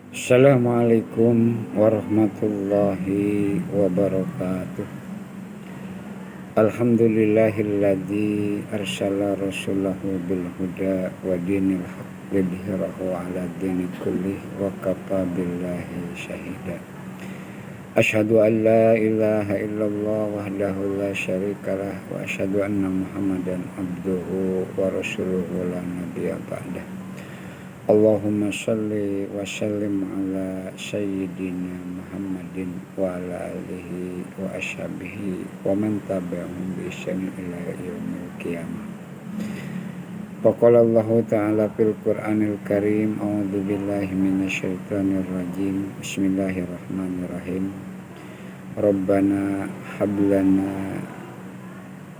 Assalamualaikum warahmatullahi wabarakatuh. Alhamdulillahilladzi arsala rasulahu bil huda wa dinil haq lidhhirahu ala dini kullih wa kafa billahi syahida. Asyhadu an la ilaha illallah wahdahu la syarikalah wa asyhadu anna Muhammadan abduhu wa rasuluhu la nabiyya ba'dah. Allahumma shalli wa sallim ala sayyidina Muhammadin wa ala alihi wa ashabihi wa man tabi'ahum bi ihsan ila yaumil qiyamah. Faqala Allah ta'ala fil Qur'anil Karim, a'udzu billahi minasyaitonir rajim. Bismillahirrahmanirrahim. Rabbana hab lana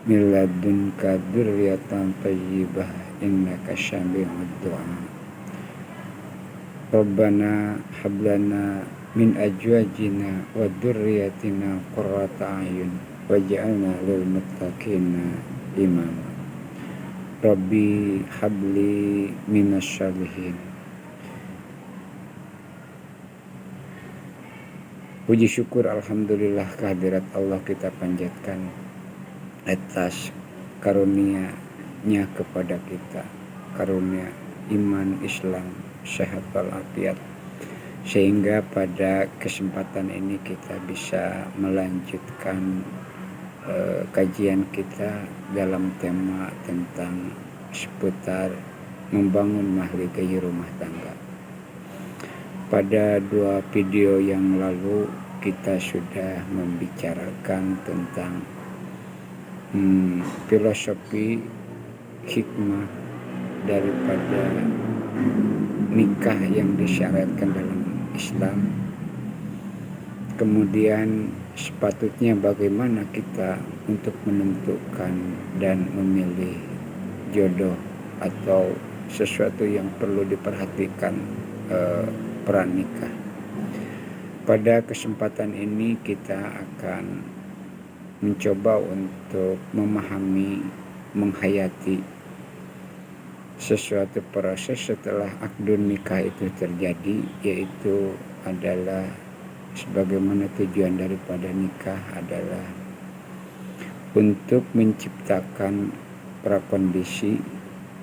min ladunka dzurriyyatan thayyibah innaka sami'ud du'a. Rabbana hablana min azwajina wa dzurriyyatina qurrata a'yun waj'alna lil muttaqina imama. Rabbi habli minas sholihin. Puji syukur alhamdulillah kehadirat Allah kita panjatkan atas karunia-Nya kepada kita, karunia iman, Islam, sehat walafiat, sehingga pada kesempatan ini kita bisa melanjutkan kajian kita dalam tema tentang seputar membangun mahligai rumah tangga. Pada 2 video yang lalu kita sudah membicarakan tentang filosofi hikmah daripada nikah yang disyariatkan dalam Islam. Kemudian sepatutnya bagaimana kita untuk menentukan dan memilih jodoh atau sesuatu yang perlu diperhatikan peran nikah. Pada kesempatan ini kita akan mencoba untuk memahami, menghayati sesuatu proses setelah akdun nikah itu terjadi, yaitu adalah sebagaimana tujuan daripada nikah adalah untuk menciptakan prakondisi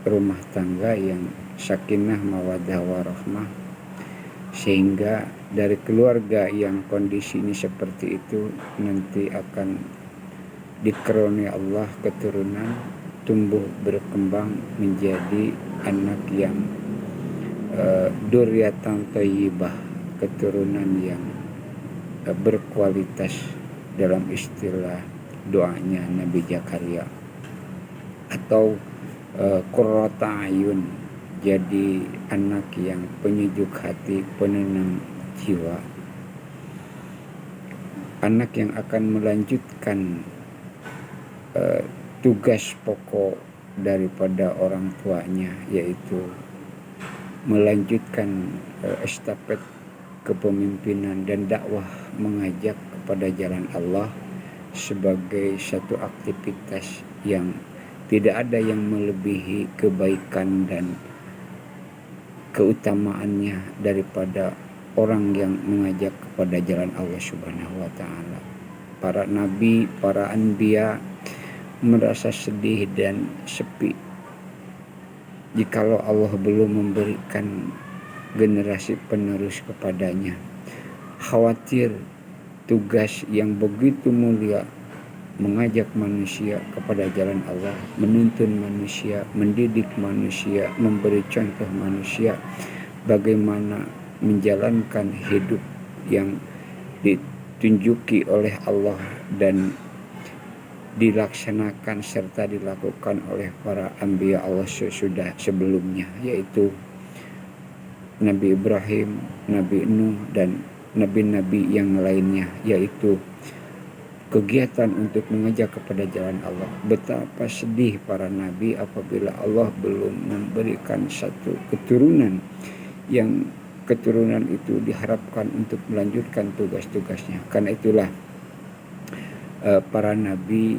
rumah tangga yang sakinah mawaddah warahmah, sehingga dari keluarga yang kondisinya seperti itu nanti akan dikaruniai Allah keturunan, tumbuh berkembang menjadi anak yang dzurriyyatan thayyibah, keturunan yang berkualitas dalam istilah doanya Nabi Zakaria, atau qurrata ayun, jadi anak yang penyejuk hati, penenang jiwa, anak yang akan melanjutkan tugas pokok daripada orang tuanya, yaitu melanjutkan estafet kepemimpinan dan dakwah, mengajak kepada jalan Allah sebagai satu aktivitas yang tidak ada yang melebihi kebaikan dan keutamaannya daripada orang yang mengajak kepada jalan Allah Subhanahu wa ta'ala. Para nabi, para anbiya merasa sedih dan sepi jikalau Allah belum memberikan generasi penerus kepadanya. Khawatir tugas yang begitu mulia, mengajak manusia kepada jalan Allah, menuntun manusia, mendidik manusia, memberi contoh manusia bagaimana menjalankan hidup yang ditunjuki oleh Allah dan dilaksanakan serta dilakukan oleh para anbiya Allah sesudah sebelumnya, yaitu Nabi Ibrahim, Nabi Nuh, dan nabi-nabi yang lainnya, yaitu kegiatan untuk mengajak kepada jalan Allah. Betapa sedih para nabi apabila Allah belum memberikan satu keturunan yang keturunan itu diharapkan untuk melanjutkan tugas-tugasnya. Karena itulah para nabi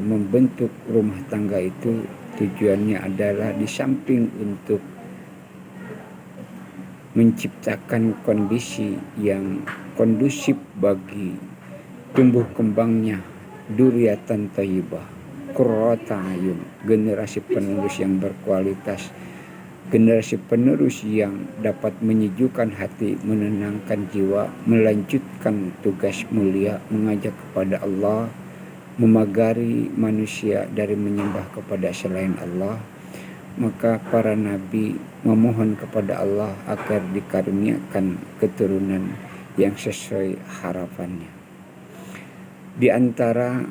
membentuk rumah tangga itu tujuannya adalah di samping untuk menciptakan kondisi yang kondusif bagi tumbuh kembangnya dzurriatan thayyibah, qurrata ayun, generasi penerus yang berkualitas, generasi penerus yang dapat menyejukkan hati, menenangkan jiwa, melanjutkan tugas mulia, mengajak kepada Allah, memagari manusia dari menyembah kepada selain Allah. Maka para nabi memohon kepada Allah agar dikaruniakan keturunan yang sesuai harapannya. Di antara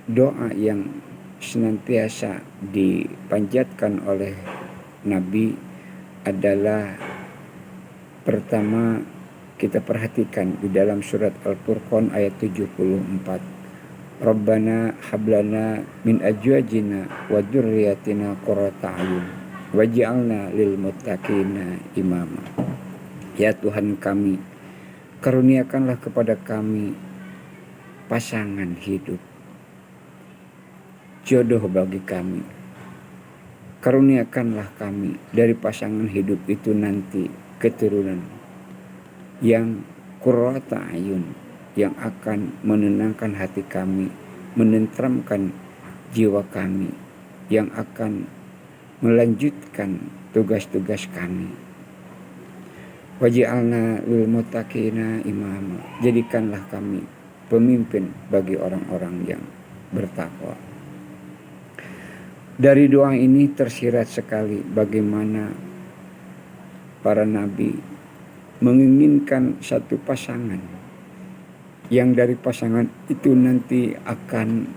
doa yang senantiasa dipanjatkan oleh Nabi adalah, pertama kita perhatikan di dalam surat Al-Furqan ayat 74. Rabbana hablana min azwajina wa dzurriyyatina qurrata a'yun waj'alna lil muttaqina imama. Ya Tuhan kami, karuniakanlah kepada kami pasangan hidup, jodoh bagi kami. Karuniakanlah kami dari pasangan hidup itu nanti keturunan yang qurrata ayun, yang akan menenangkan hati kami, menenteramkan jiwa kami, yang akan melanjutkan tugas-tugas kami. Waj'alna lil muttaqina imama, jadikanlah kami pemimpin bagi orang-orang yang bertakwa. Dari doa ini tersirat sekali bagaimana para nabi menginginkan satu pasangan, yang dari pasangan itu nanti akan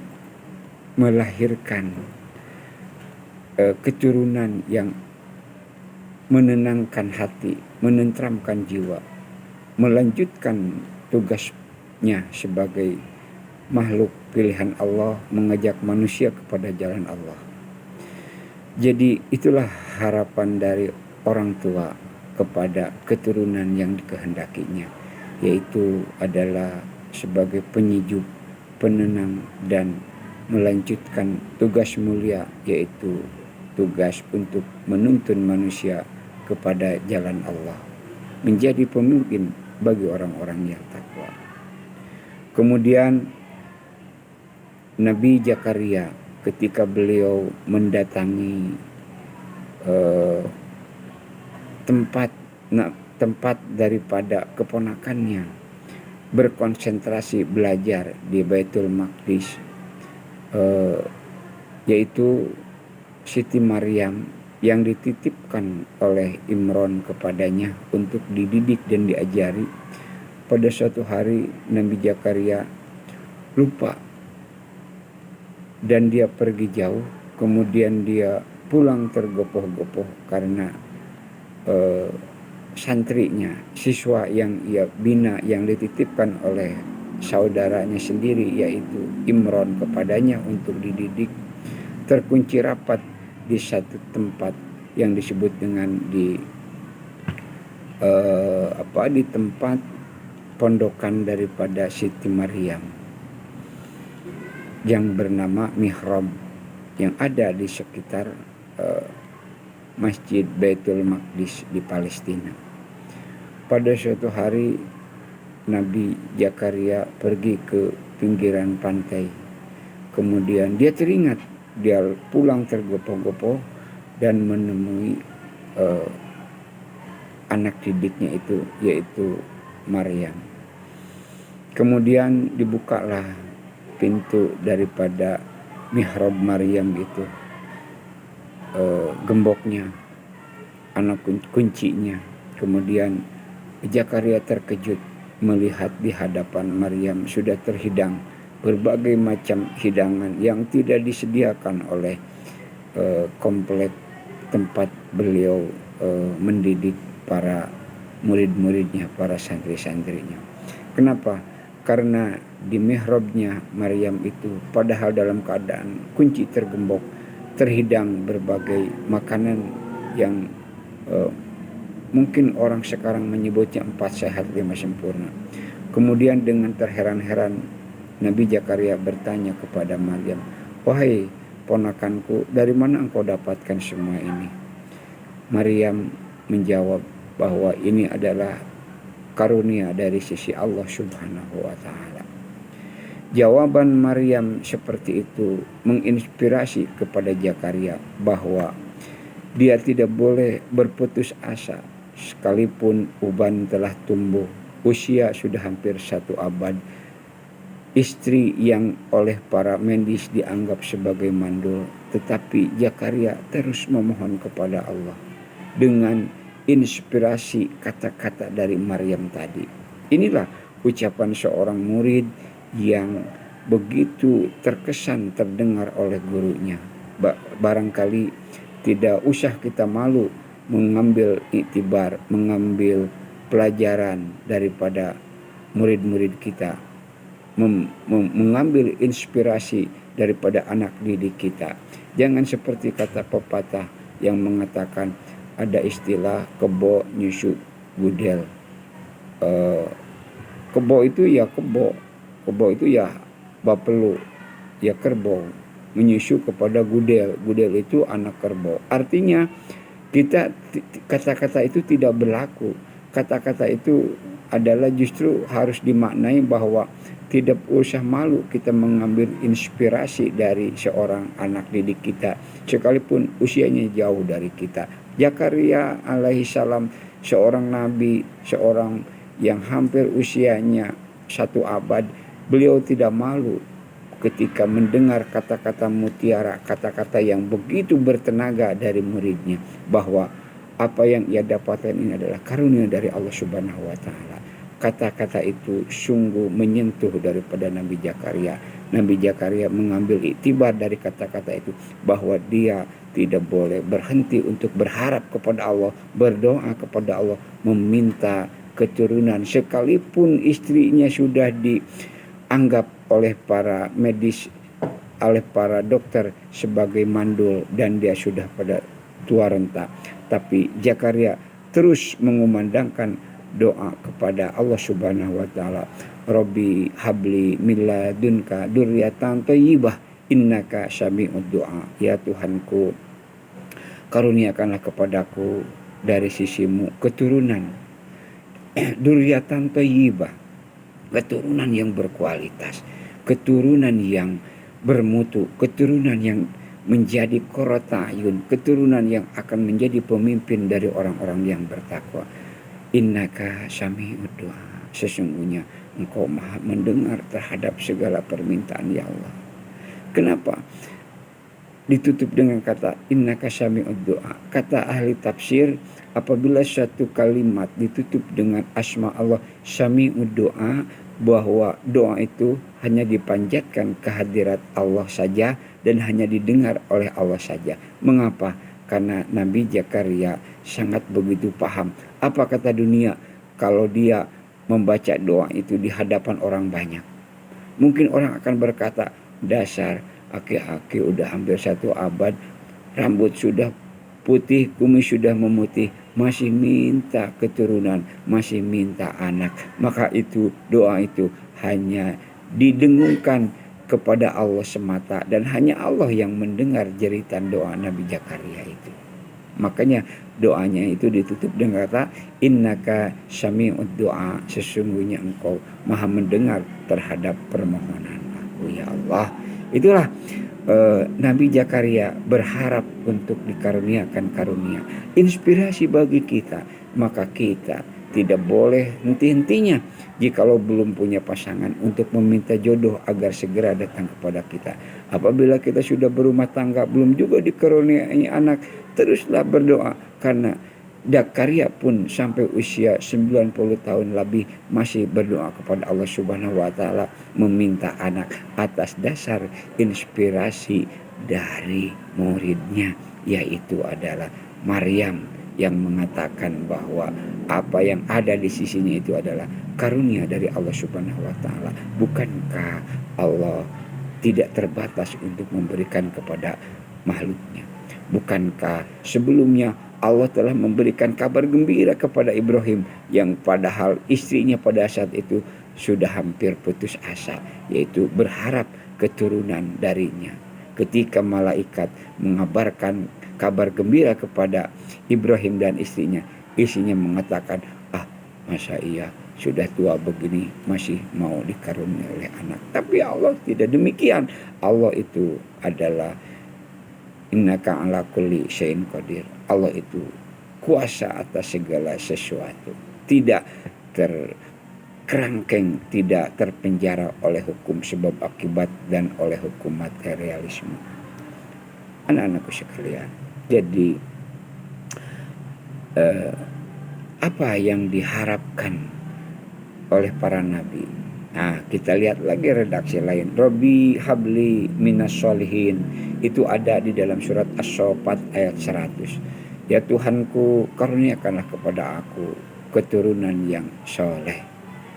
melahirkan keturunan yang menenangkan hati, menenteramkan jiwa, melanjutkan tugasnya sebagai makhluk pilihan Allah, mengajak manusia kepada jalan Allah. Jadi itulah harapan dari orang tua kepada keturunan yang dikehendakinya, yaitu adalah sebagai penyejuk, penenang, dan melanjutkan tugas mulia, yaitu tugas untuk menuntun manusia kepada jalan Allah, menjadi pemimpin bagi orang-orang yang takwa. Kemudian Nabi Zakaria ketika beliau mendatangi tempat daripada keponakannya berkonsentrasi belajar di Baitul Maqdis, yaitu Siti Maryam yang dititipkan oleh Imron kepadanya untuk dididik dan diajari. Pada suatu hari Nabi Zakaria lupa dan dia pergi jauh, kemudian dia pulang tergopoh-gopoh karena santrinya, siswa yang ia bina, yang dititipkan oleh saudaranya sendiri yaitu Imron kepadanya untuk dididik, terkunci rapat di satu tempat yang disebut dengan di tempat pondokan daripada Siti Maryam yang bernama Mihrab, yang ada di sekitar Masjid Baitul Maqdis di Palestina. Pada suatu hari Nabi Zakaria pergi ke pinggiran pantai, kemudian dia teringat, dia pulang tergopoh-gopoh dan menemui anak didiknya itu, yaitu Maryam. Kemudian dibukalah pintu daripada mihrab Maryam itu, gemboknya, anak kuncinya. Kemudian Zakaria terkejut melihat di hadapan Maryam sudah terhidang berbagai macam hidangan yang tidak disediakan oleh komplek tempat beliau mendidik para murid-muridnya, para santri-santrinya. Kenapa? Karena di mihrabnya Maryam itu padahal dalam keadaan kunci tergembok, terhidang berbagai makanan yang mungkin orang sekarang menyebutnya 4 sehat 5 sempurna. Kemudian dengan terheran-heran Nabi Zakaria bertanya kepada Maryam, "Wahai ponakanku, dari mana engkau dapatkan semua ini?" Maryam menjawab, bahwa ini adalah karunia dari sisi Allah Subhanahu wa taala. Jawaban Maryam seperti itu menginspirasi kepada Zakaria bahwa dia tidak boleh berputus asa sekalipun uban telah tumbuh, usia sudah hampir 1 abad, istri yang oleh para medis dianggap sebagai mandul, tetapi Zakaria terus memohon kepada Allah dengan inspirasi kata-kata dari Maryam tadi. Inilah ucapan seorang murid yang begitu terkesan terdengar oleh gurunya. Barangkali tidak usah kita malu mengambil iktibar, mengambil pelajaran daripada murid-murid kita, mengambil inspirasi daripada anak didik kita. Jangan seperti kata pepatah yang mengatakan ada istilah kebo nyusu gudel. Kebo itu ya kebo itu ya bapelu, ya kerbau, menyusu kepada gudel. Gudel itu anak kerbau. Artinya kita kata-kata itu tidak berlaku. Kata-kata itu adalah justru harus dimaknai bahwa tidak usah malu kita mengambil inspirasi dari seorang anak didik kita, sekalipun usianya jauh dari kita. Zakaria alaihissalam, seorang nabi, seorang yang hampir usianya 1 abad, beliau tidak malu ketika mendengar kata-kata mutiara, kata-kata yang begitu bertenaga dari muridnya, bahwa apa yang ia dapatkan ini adalah karunia dari Allah Subhanahu wa taala. Kata-kata itu sungguh menyentuh daripada Nabi Zakaria. Nabi Zakaria mengambil iktibar dari kata-kata itu, bahwa dia tidak boleh berhenti untuk berharap kepada Allah, berdoa kepada Allah, meminta keturunan, sekalipun istrinya sudah dianggap oleh para medis, oleh para dokter sebagai mandul, dan dia sudah pada tua renta. Tapi Zakaria terus mengumandangkan doa kepada Allah Subhanahu wa taala. Rabbi habli min ladunka dzurriatan thayyibah innaka sami'ud du'a. Ya Tuhanku, karuniakanlah kepadaku dari sisimu keturunan dzurriatan thayyibah, keturunan yang berkualitas, keturunan yang bermutu, keturunan yang menjadi qurrata ayun, keturunan yang akan menjadi pemimpin dari orang-orang yang bertakwa. Innaka sami'ud du'a, sesungguhnya Engkau Maha mendengar terhadap segala permintaan ya Allah. Kenapa ditutup dengan kata innaka sami'ud du'a? Kata ahli tafsir, apabila satu kalimat ditutup dengan asma Allah sami'ud du'a, bahwa doa itu hanya dipanjatkan kehadirat Allah saja dan hanya didengar oleh Allah saja. Mengapa? Karena Nabi Zakaria sangat begitu paham apa kata dunia kalau dia membaca doa itu di hadapan orang banyak. Mungkin orang akan berkata, dasar aki-aki udah hampir 1 abad, rambut sudah putih, kumis sudah memutih, masih minta keturunan, masih minta anak. Maka itu doa itu hanya didengungkan kepada Allah semata, dan hanya Allah yang mendengar jeritan doa Nabi Zakaria itu. Makanya doanya itu ditutup dengan kata innaka sami'ud du'a, sesungguhnya Engkau Maha mendengar terhadap permohonan aku ya Allah. Itulah Nabi Zakaria berharap untuk dikaruniakan karunia, inspirasi bagi kita. Maka kita tidak boleh henti-hentinya jikalau belum punya pasangan untuk meminta jodoh agar segera datang kepada kita. Apabila kita sudah berumah tangga belum juga dikaruniai anak, teruslah berdoa, karena Zakaria pun sampai usia 90 tahun lebih masih berdoa kepada Allah Subhanahu wa taala meminta anak atas dasar inspirasi dari muridnya, yaitu adalah Maryam, yang mengatakan bahwa apa yang ada di sisinya itu adalah karunia dari Allah Subhanahu wa taala. Bukankah Allah tidak terbatas untuk memberikan kepada makhluknya? Bukankah sebelumnya Allah telah memberikan kabar gembira kepada Ibrahim, yang padahal istrinya pada saat itu sudah hampir putus asa, yaitu berharap keturunan darinya. Ketika malaikat mengabarkan kabar gembira kepada Ibrahim dan istrinya, isinya mengatakan, masa iya sudah tua begini masih mau dikaruniai oleh anak. Tapi Allah tidak demikian. Allah itu adalah innaka ala kulli syai'in qadir. Allah itu kuasa atas segala sesuatu. Tidak terkerangkeng, tidak terpenjara oleh hukum sebab akibat dan oleh hukum materialisme. Anak-anakku sekalian, jadi apa yang diharapkan oleh para nabi? Nah, kita lihat lagi redaksi lain. Robbi habli minas solihin. Itu ada di dalam surat As-Saffat ayat 100. Ya Tuhanku, karuniakanlah kepada aku keturunan yang soleh,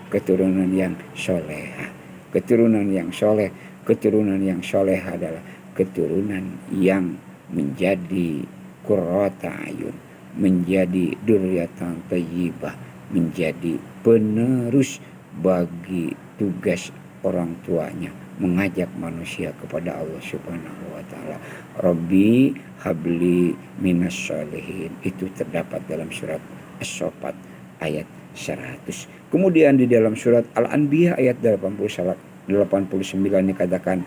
keturunan yang soleha. Keturunan yang soleh, keturunan yang soleh adalah keturunan yang menjadi qurrata ayun, menjadi dzurriatan thayyibah, menjadi penerus bagi tugas orang tuanya mengajak manusia kepada Allah Subhanahu wa taala. Rabbi habli minas sholihin, itu terdapat dalam surat As-Saffat ayat 100. Kemudian di dalam surat Al-Anbiya ayat 89 dikatakan,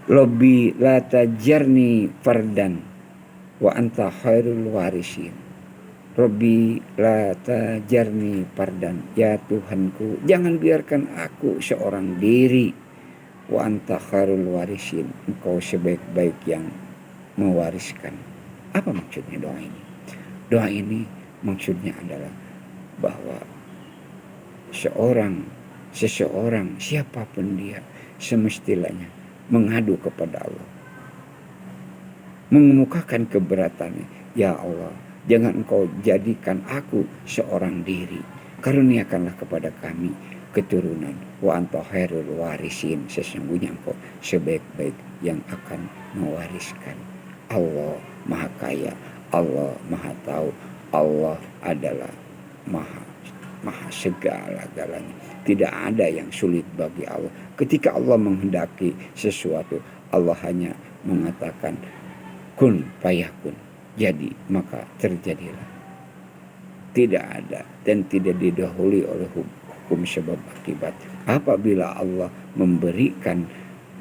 Rabbi la tajarni fardan wa anta khairul warisin. Rabbi la tajarni fardan, ya Tuhanku, jangan biarkan aku seorang diri. Wa anta khairul warisin, engkau sebaik-baik yang mewariskan. Apa maksudnya doa ini? Doa ini maksudnya adalah bahwa seseorang siapapun dia semestinya mengadu kepada Allah, mengemukakan keberatannya. Ya Allah, jangan engkau jadikan aku seorang diri, karuniakanlah kepada kami keturunan. Wa anta khairul warisin, sesungguhnya engkau sebaik-baik yang akan mewariskan. Allah maha kaya, Allah maha tahu, Allah adalah maha segala-galanya. Tidak ada yang sulit bagi Allah. Ketika Allah menghendaki sesuatu, Allah hanya mengatakan kun fayakun, jadi maka terjadilah. Tidak ada dan tidak didahului oleh hukum sebab akibat. Apabila Allah memberikan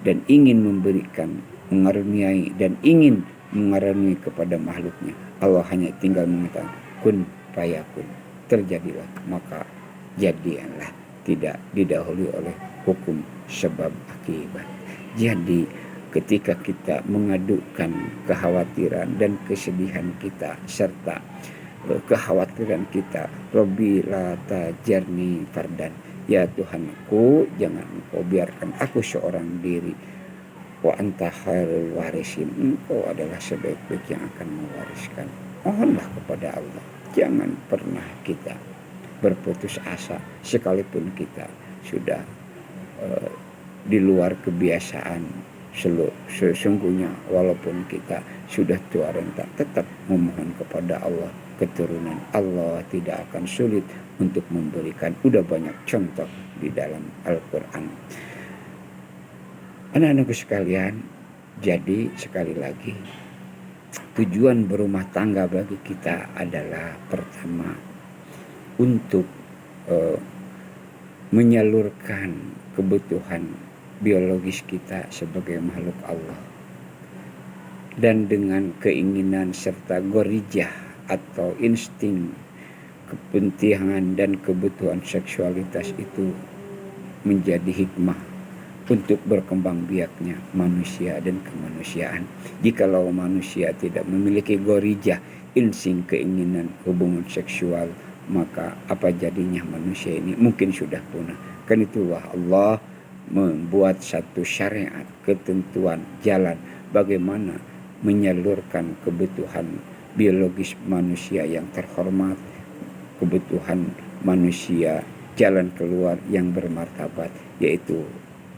dan ingin memberikan, mengaruniai dan ingin mengaruniai kepada makhluknya, Allah hanya tinggal mengatakan kun fayakun, terjadilah, maka jadilah. Tidak didahului oleh hukum sebab akibat. Jadi ketika kita mengadukan kekhawatiran dan kesedihan kita serta kekhawatiran kita, Rabbi la tajarni fardan, ya Tuhanku, jangan engkau biarkan aku seorang diri. Wa anta khairul warisin, engkau adalah sebaik-baik yang akan mewariskan. Mohonlah kepada Allah, jangan pernah kita berputus asa sekalipun kita sudah di luar kebiasaan. Sesungguhnya walaupun kita sudah tua renta, tetap memohon kepada Allah keturunan. Allah tidak akan sulit untuk memberikan. Udah banyak contoh di dalam Al-Quran. Anak-anakku sekalian, jadi sekali lagi tujuan berumah tangga bagi kita adalah pertama untuk menyalurkan kebutuhan biologis kita sebagai makhluk Allah, dan dengan keinginan serta gorijah atau insting kepentingan dan kebutuhan seksualitas itu menjadi hikmah untuk berkembang biaknya manusia dan kemanusiaan. Jikalau manusia tidak memiliki gorijah, insting keinginan hubungan seksual, maka apa jadinya manusia ini? Mungkin sudah punah. Kan itulah Allah membuat satu syariat, ketentuan, jalan bagaimana menyalurkan kebutuhan biologis manusia yang terhormat, kebutuhan manusia jalan keluar yang bermartabat, yaitu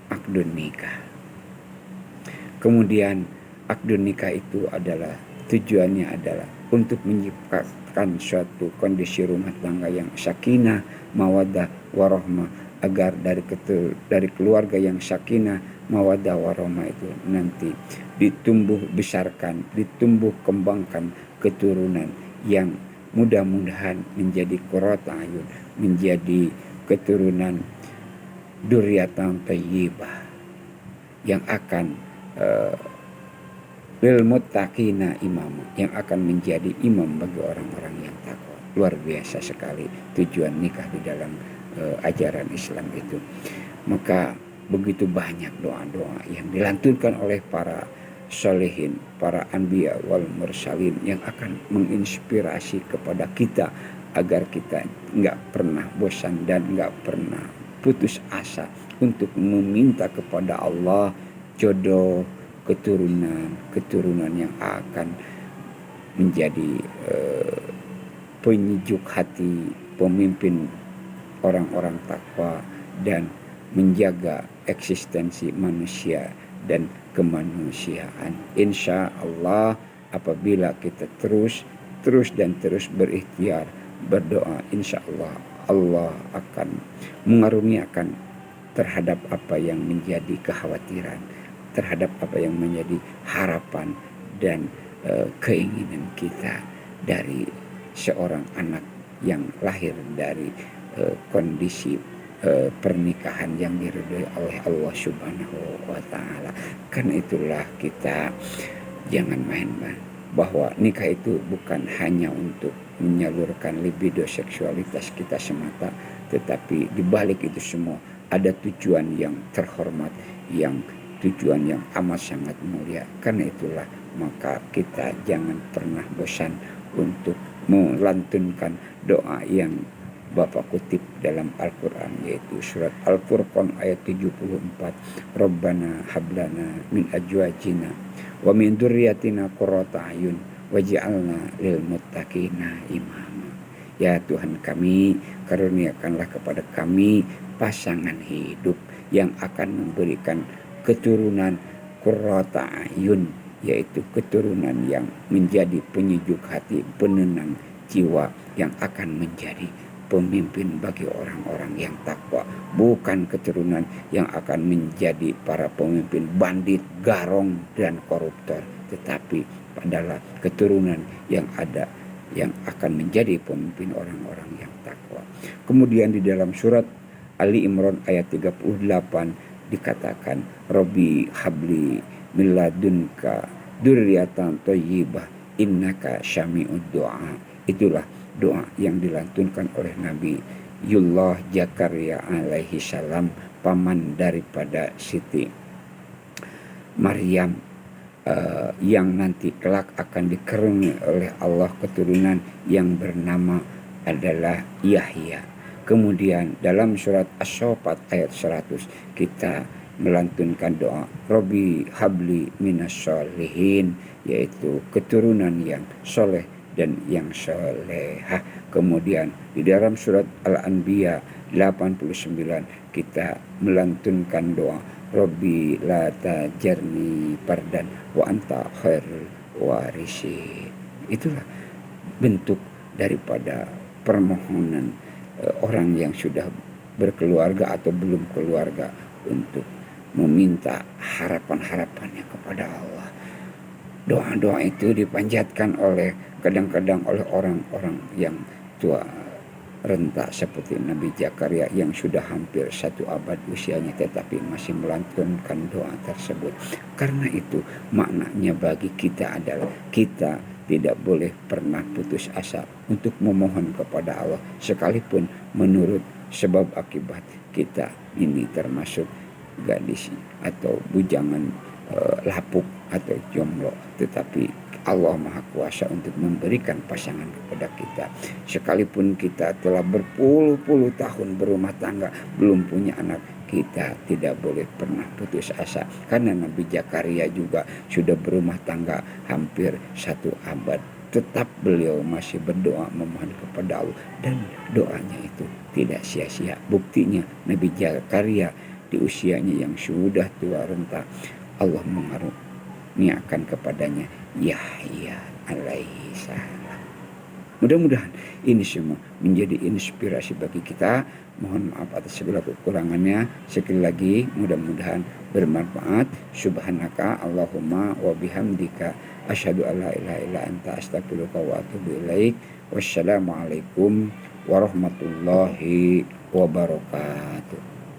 akdun nikah. Kemudian akdun nikah itu adalah tujuannya adalah untuk menciptakan suatu kondisi rumah tangga yang sakinah, mawaddah, warahmah, agar dari keluarga yang sakinah, mawaddah, warahmah itu nanti ditumbuh besarkan, ditumbuh kembangkan keturunan yang mudah-mudahan menjadi qurrata ayun, menjadi keturunan dzurriyyatan thayyibah yang akan lil muttaqina imam, yang akan menjadi imam bagi orang-orang yang takwa. Luar biasa sekali tujuan nikah di dalam ajaran Islam itu. Maka begitu banyak doa-doa yang dilantunkan oleh para solehin, para anbiya wal mursalin, yang akan menginspirasi kepada kita agar kita nggak pernah bosan dan nggak pernah putus asa untuk meminta kepada Allah jodoh, keturunan yang akan menjadi penyejuk hati, pemimpin orang-orang takwa, dan menjaga eksistensi manusia dan kemanusiaan. Insya Allah apabila kita terus berikhtiar, berdoa, insya Allah Allah akan mengaruniakan terhadap apa yang menjadi kekhawatiran, terhadap apa yang menjadi harapan dan keinginan kita dari seorang anak yang lahir dari kondisi pernikahan yang diridhoi oleh Allah Subhanahu wa taala. Karena itulah kita jangan main-main bahwa nikah itu bukan hanya untuk menyalurkan libido seksualitas kita semata, tetapi di balik itu semua ada tujuan yang terhormat, yang tujuan yang amat sangat mulia. Karena itulah maka kita jangan pernah bosan untuk melantunkan doa yang Bapak kutip dalam Al-Quran, yaitu surat Al-Furqan ayat 74. Rabbana hablana min azwajina wa min dzurriyyatina qurrata a'yun waj'alna lil muttaqina imama. Ya Tuhan kami, karuniakanlah kepada kami pasangan hidup yang akan memberikan keturunan qurrata a'yun, yaitu keturunan yang menjadi penyejuk hati, penenang jiwa, yang akan menjadi pemimpin bagi orang-orang yang takwa, bukan keturunan yang akan menjadi para pemimpin bandit, garong, dan koruptor, tetapi adalah keturunan yang ada yang akan menjadi pemimpin orang-orang yang takwa. Kemudian di dalam surat Ali Imran ayat 38 dikatakan, Robbi habli min ladunka dzurriyyatan thayyibah innaka syami'ud du'a. Itulah doa yang dilantunkan oleh Nabi Yullah Zakaria alaihi salam, paman daripada Siti Maryam, yang nanti kelak akan dikaruniai oleh Allah keturunan yang bernama adalah Yahya. Kemudian dalam surat As-Saffat ayat 100 kita melantunkan doa Robbi habli minas sholihin, yaitu keturunan yang soleh dan yang solehah. Kemudian di dalam surat Al-Anbiya 89 kita melantunkan doa Robbi la tajarni pardan wa anta khairul warisin. Itulah bentuk daripada permohonan orang yang sudah berkeluarga atau belum keluarga untuk meminta harapan-harapannya kepada Allah. Doa-doa itu dipanjatkan kadang-kadang oleh orang-orang yang tua renta seperti Nabi Zakaria yang sudah hampir 1 abad usianya, tetapi masih melantunkan doa tersebut. Karena itu maknanya bagi kita adalah kita tidak boleh pernah putus asa untuk memohon kepada Allah, sekalipun menurut sebab akibat kita ini termasuk gadis atau bujangan lapuk atau jomblo, tetapi Allah Maha Kuasa untuk memberikan pasangan kepada kita. Sekalipun kita telah berpuluh-puluh tahun berumah tangga belum punya anak, kita tidak boleh pernah putus asa, karena Nabi Zakaria juga sudah berumah tangga hampir 1 abad, tetap beliau masih berdoa memohon kepada Allah, dan doanya itu tidak sia-sia. Buktinya Nabi Zakaria di usianya yang sudah tua renta, Allah mengaruniakan kepadanya Yahya alaihi salam. Mudah-mudahan ini semua menjadi inspirasi bagi kita. Mohon maaf atas segala kekurangannya. Sekali lagi mudah-mudahan bermanfaat. Subhanaka Allahumma wa bihamdika asyhadu alla ilaha illa anta astaghfiruka wa atubu ilaik. Wassalamualaikum warahmatullahi wabarakatuh.